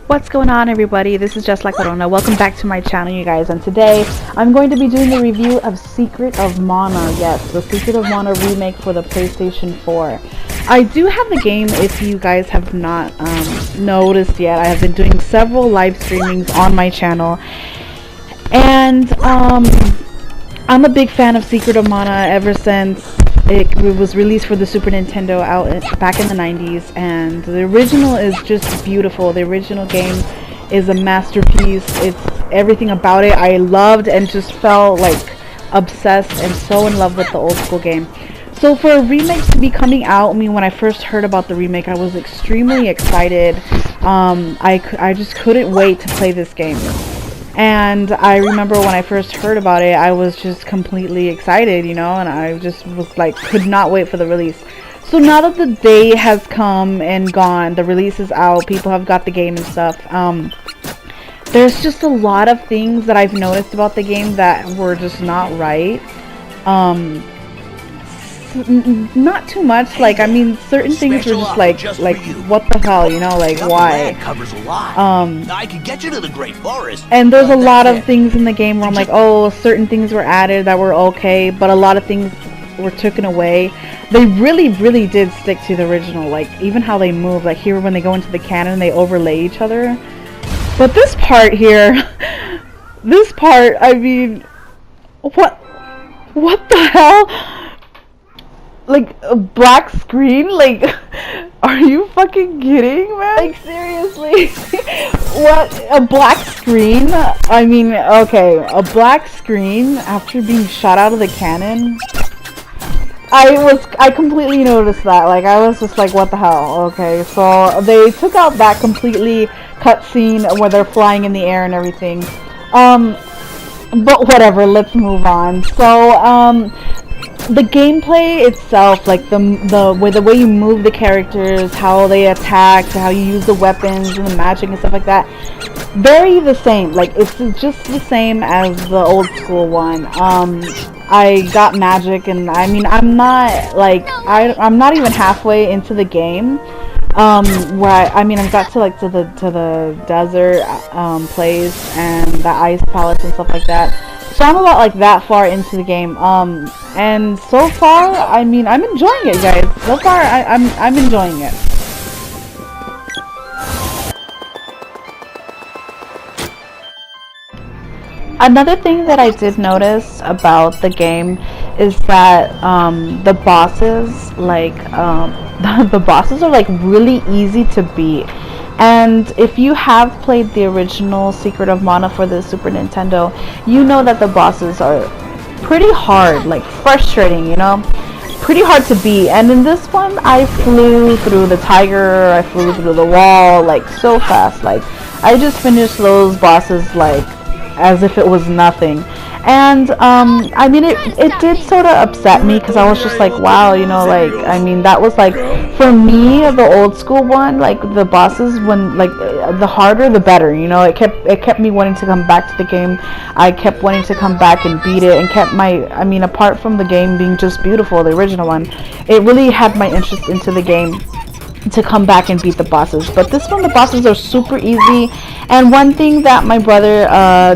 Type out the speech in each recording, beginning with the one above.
What's going on, everybody? This is Just Like Corona. Welcome back to my channel, you guys, and today I'm going to be doing a review of Secret of Mana. Yes, the Secret of Mana remake for the PlayStation 4. I do have the game. If you guys have not noticed yet, I have been doing several live streamings on my channel, and I'm a big fan of Secret of Mana ever since it was released for the Super Nintendo back in the 90s, and the original is just beautiful. The original game is a masterpiece. It's everything about it I loved and just felt like obsessed and so in love with the old school game. So for a remake to be coming out, I mean, when I first heard about the remake, I was extremely excited. I just couldn't wait to play this game. And I remember when I first heard about it, I was just completely excited, you know, and I just was like, could not wait for the release. So now that the day has come and gone, the release is out, people have got the game and stuff, there's just a lot of things that I've noticed about the game that were just not right. Not too much, like, I mean, certain things were just like what the hell, you know, like, why? Covers a lot. I could get you to the Great Forest. And there's a lot of things in the game where I'm like, oh, certain things were added that were okay, but a lot of things were taken away. They really did stick to the original, like, even how they move, like here when they go into the cannon, they overlay each other. But this part here, this part, I mean, what the hell? Like, a black screen? Like, are you fucking kidding, man? Like, seriously? What? A black screen? I mean, okay, a black screen after being shot out of the cannon? I completely noticed that. Like, I was just like, what the hell? Okay, so they took out that completely cutscene where they're flying in the air and everything. But whatever, let's move on. So, the gameplay itself, like the way you move the characters, how they attack, how you use the weapons and the magic and stuff like that, very the same. Like, it's just the same as the old school one. I got magic, and I mean, I'm not like I'm not even halfway into the game. Where I mean, I've got to like to the desert place and the ice palace and stuff like that. So I'm about like that far into the game, and so far, I mean, I'm enjoying it, guys. So far, I'm enjoying it. Another thing that I did notice about the game is that the bosses, like the bosses are like really easy to beat. And if you have played the original Secret of Mana for the Super Nintendo, you know that the bosses are pretty hard, like frustrating, you know, pretty hard to beat. And in this one, I flew through the tiger, I flew through the wall, like, so fast. Like, I just finished those bosses like as if it was nothing. And I mean, it did sort of upset me because I was just like, wow, you know, like, I mean, that was like, for me, the old school one, like, the bosses, when, like, the harder the better, you know. It kept me wanting to come back to the game. I kept wanting to come back and beat it, and kept my, I mean, apart from the game being just beautiful, the original one, it really had my interest into the game to come back and beat the bosses. But this one, the bosses are super easy. And one thing that my brother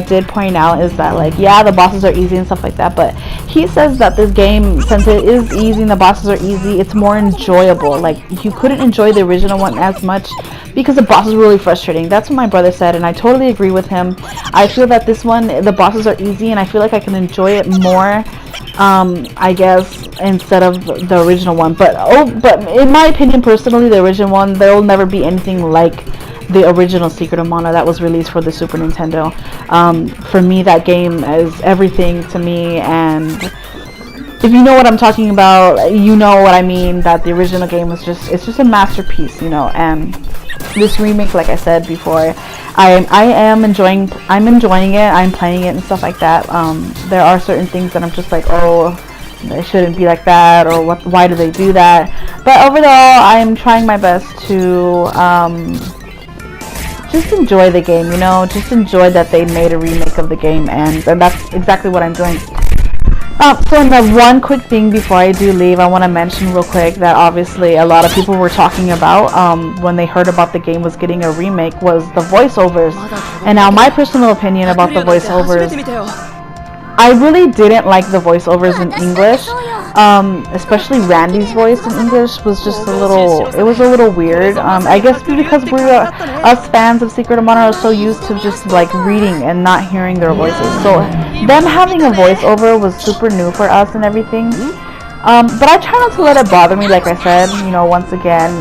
did point out is that, like, yeah, the bosses are easy and stuff like that, but he says that this game, since it is easy and the bosses are easy, it's more enjoyable. Like, you couldn't enjoy the original one as much because the bosses were really frustrating. That's what my brother said, and I totally agree with him. I feel that this one, the bosses are easy, and I feel like I can enjoy it more, I guess, instead of the original one. But in my opinion, personally, the original one, there will never be anything like the original Secret of Mana that was released for the Super Nintendo. For me, that game is everything to me, and if you know what I'm talking about, you know what I mean, that the original game was it's just a masterpiece, you know. And this remake, like I said before, I'm enjoying it, I'm playing it and stuff like that. There are certain things that I'm just like, oh, it shouldn't be like that, or why do they do that? But overall, I'm trying my best to just enjoy the game, you know, just enjoy that they made a remake of the game, and that's exactly what I'm doing. So in the one quick thing before I do leave, I want to mention real quick that obviously a lot of people were talking about when they heard about the game was getting a remake was the voiceovers. And now my personal opinion about the voiceovers, I really didn't like the voiceovers in English. Especially Randy's voice in English was just it was a little weird. I guess because us fans of Secret of Mana are so used to just like reading and not hearing their voices. So them having a voiceover was super new for us and everything. But I try not to let it bother me, like I said, you know, once again.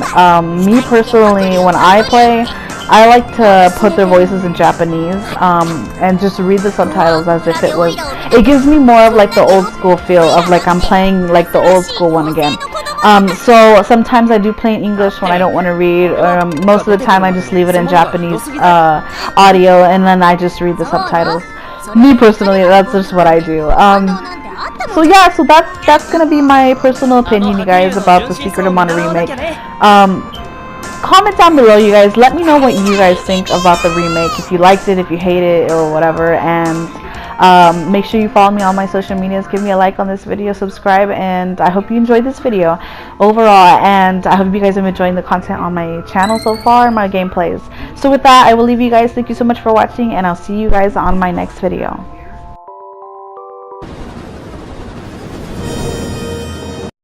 Me personally, when I play, I like to put their voices in Japanese, and just read the subtitles as if it gives me more of like the old school feel of like I'm playing like the old school one again. So sometimes I do play in English when I don't want to read. Most of the time I just leave it in Japanese audio, and then I just read the subtitles. Me personally, that's just what I do. So yeah, so that's gonna be my personal opinion, you guys, about the Secret of Mana remake. Comment down below, you guys. Let me know what you guys think about the remake. If you liked it, if you hate it, or whatever. And make sure you follow me on my social medias. Give me a like on this video, subscribe, and I hope you enjoyed this video overall. And I hope you guys have been enjoying the content on my channel so far, my gameplays. So with that, I will leave you guys. Thank you so much for watching, and I'll see you guys on my next video.